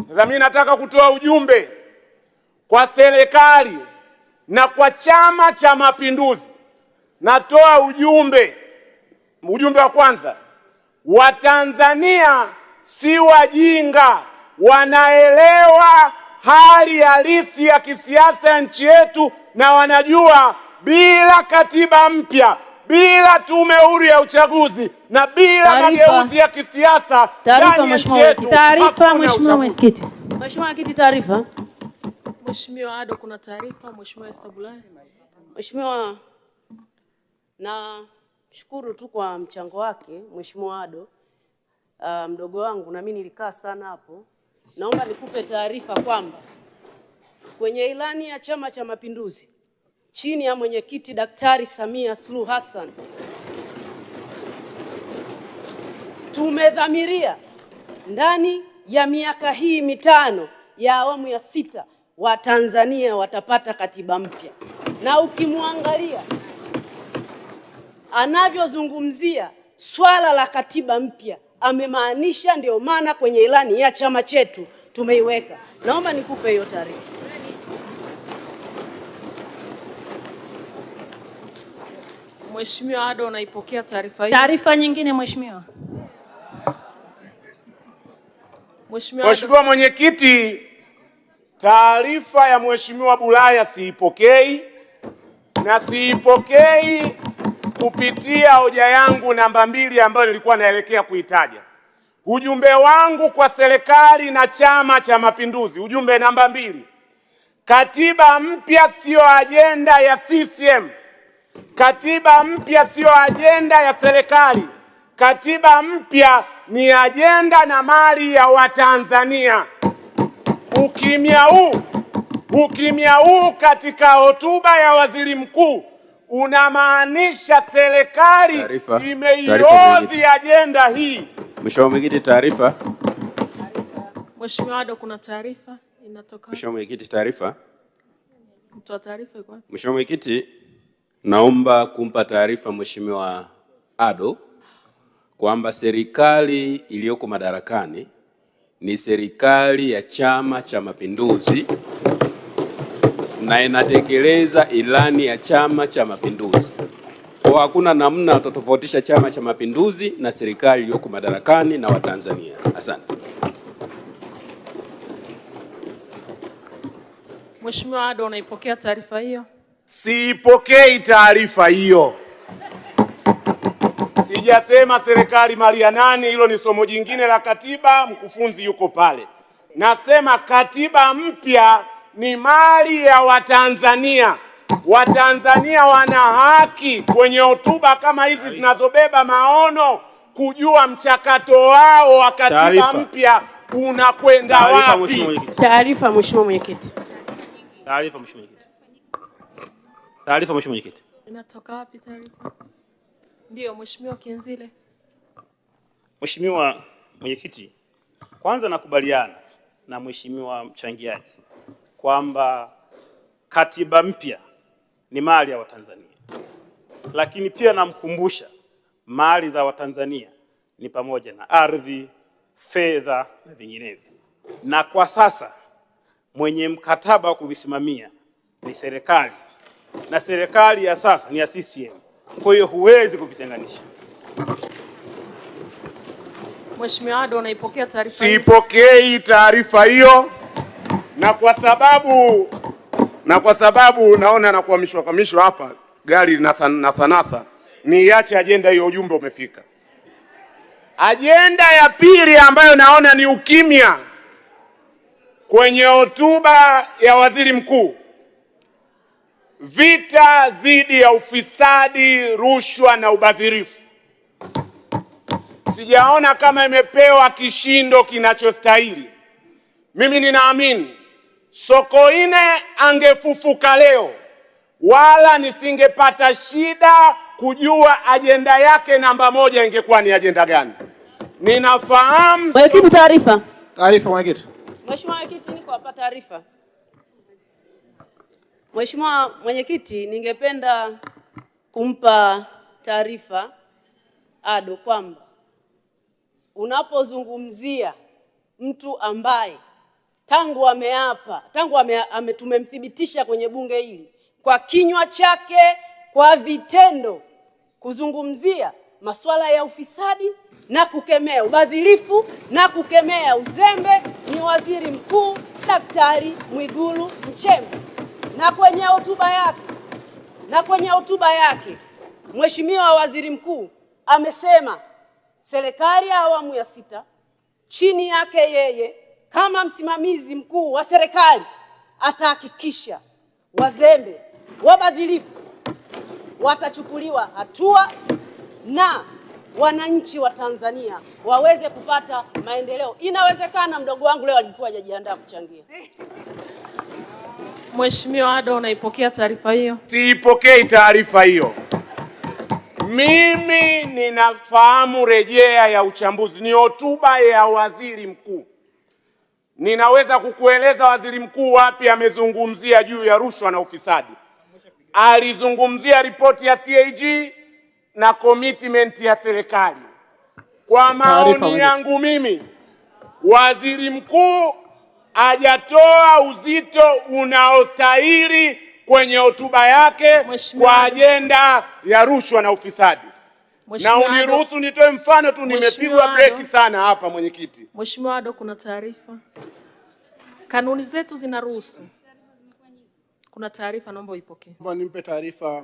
Sasa mimi nataka kutoa ujumbe kwa serikali na kwa Chama cha Mapinduzi. Natoa ujumbe wa kwanza, Watanzania si wajinga, wanaelewa hali halisi ya kisiasa ya nchi yetu, na wanajua bila katiba mpya, bila tume huru ya uchaguzi na bila mageuzi ya kisiasa ndani ya nchi yetu. Taarifa Mheshimiwa Mwenyekiti. Mheshimiwa Mwenyekiti, taarifa. Mheshimiwa Ado, kuna taarifa. Mheshimiwa Esther Bulaya. Mheshimiwa, na shukuru tu kwa mchango wake Mheshimiwa Ado, mdogo wangu, na mimi nilikaa sana hapo. Naomba nikupe taarifa kwamba kwenye ilani ya Chama cha Mapinduzi chini ya mwenyekiti Daktari Samia Suluhu Hassan tumedhamiria ndani ya miaka hii mitano ya awamu ya 6 Watanzania watapata katiba mpya. Na ukimwangalia anavyozungumzia swala la katiba mpya amemaanisha, ndio maana kwenye ilani ya chama chetu tumeiweka. Naomba nikupe hiyo taarifa. Mheshimiwa Ado, naipokea taarifa hiyo. Taarifa nyingine Mheshimiwa. Mheshimiwa Mwenyekiti, taarifa ya Mheshimiwa Bulaya siipokei, na siipokei kupitia hoja yangu namba 2 ambayo nilikuwa naelekea kuitaja. Ujumbe wangu kwa serikali na Chama cha Mapinduzi, ujumbe namba 2. Katiba mpya sio ajenda ya CCM. Katiba mpya sio ajenda ya serikali. Katiba mpya ni ajenda na mali ya Watanzania. Ukimya huu katika hotuba ya Waziri Mkuu unamaanisha serikali imeihodhi ajenda hii. Mheshimiwa Mwenyekiti, taarifa. Mheshimiwa Ado, kuna taarifa inatoka. Mheshimiwa Mwenyekiti, taarifa. Mtoa taarifa yuko wapi? Mheshimiwa Mwenyekiti, naomba kumpa taarifa Mheshimiwa Ado kwamba serikali iliyoko madarakani ni serikali ya Chama cha Mapinduzi na inatekeleza ilani ya Chama cha Mapinduzi. Kwa hakuna namna tutofautisha Chama cha Mapinduzi na serikali iliyoko madarakani na Watanzania. Asante. Mheshimiwa Ado, unaipokea taarifa hiyo? Siipokei taarifa hiyo. Sijasema serikali mali ya nani, hilo ni somo jingine la katiba, mkufunzi yuko pale. Nasema katiba mpya ni mali ya Watanzania. Watanzania wana haki kwenye hotuba kama hizi zinazobeba maono kujua mchakato wao wa katiba mpya unakwenda wapi. Taarifa Mheshimiwa Mwenyekiti. Taarifa Mheshimiwa Mwenyekiti. Taarifa Mheshimiwa Mwenyekiti. Inatoka wapi taarifa? Ndio Mheshimiwa Kienzile. Mheshimiwa Mwenyekiti, kwanza nakubaliana na Mheshimiwa mchangiaji kwamba katiba mpya ni mali ya Watanzania. Lakini pia namkumbusha mali za Watanzania ni pamoja na ardhi, fedha na vinginevyo. Na kwa sasa mwenye mkataba wa kuvisimamia ni serikali. Na serikali ya sasa ni ya CCM. Kwa hiyo huwezi kuvitenganisha. Mheshimiwa Ado, unaipokea taarifa hiyo? Sipokei taarifa hiyo, na kwa sababu naona nakuhamishwa hapa gari na sanasa, niache ajenda hiyo, ujumbe umefika. Ajenda ya pili ambayo naona ni ukimya kwenye hotuba ya Waziri Mkuu, vita dhidi ya ufisadi, rushwa na ubadhirifu. Sijaona kama imepewa kishindo kinachostahili. Mimi ninaamini Sokoine angefufuka leo, wala nisingepata shida kujua ajenda yake namba 1 ingekuwa ni ajenda gani. Ninafahamu. Mwenyekiti, taarifa. Taarifa Mwenyekiti. Mheshimiwa Mwenyekiti, niko hapa taarifa. Mheshimiwa Mwenyekiti, ningependa kumpa taarifa Ado kwamba unapozungumzia mtu ambaye tangu ameapa, tumemthibitisha kwenye bunge hili kwa kinywa chake, kwa vitendo, kuzungumzia masuala ya ufisadi na kukemea ubadhirifu na kukemea uzembe ni Waziri Mkuu Daktari Mwigulu Nchemba. Na kwenye hotuba yake Mheshimiwa Waziri Mkuu amesema serikali ya awamu ya 6 chini yake yeye kama msimamizi mkuu wa serikali atahakikisha wazembe, wabadhirifu watachukuliwa hatua na wananchi wa Tanzania waweze kupata maendeleo. Inawezekana mdogo wangu leo alikuwa hajajiandaa kuchangia. Mheshimiwa Ado, unaipokea taarifa hiyo? Siipokei taarifa hiyo. Mimi ninafahamu rejea ya uchambuzi, ni hotuba ya waziri mkuu. Ninaweza kukueleza waziri mkuu wapi amezungumzia juu ya rushwa na ufisadi. Alizungumzia ripoti ya CAG na commitment ya serikali. Kwa maoni yangu mimi, waziri mkuu hajatoa uzito unaostahili kwenye hotuba yake kwa ajenda ya rushwa na ufisadi. Na uniruhusu nitoe mfano tu, nimepigwa breki sana hapa mwenyekiti. Mheshimiwa Ado, kuna taarifa. Kanuni zetu zinaruhusu. Kuna taarifa, naomba uipokee. Nimpe taarifa.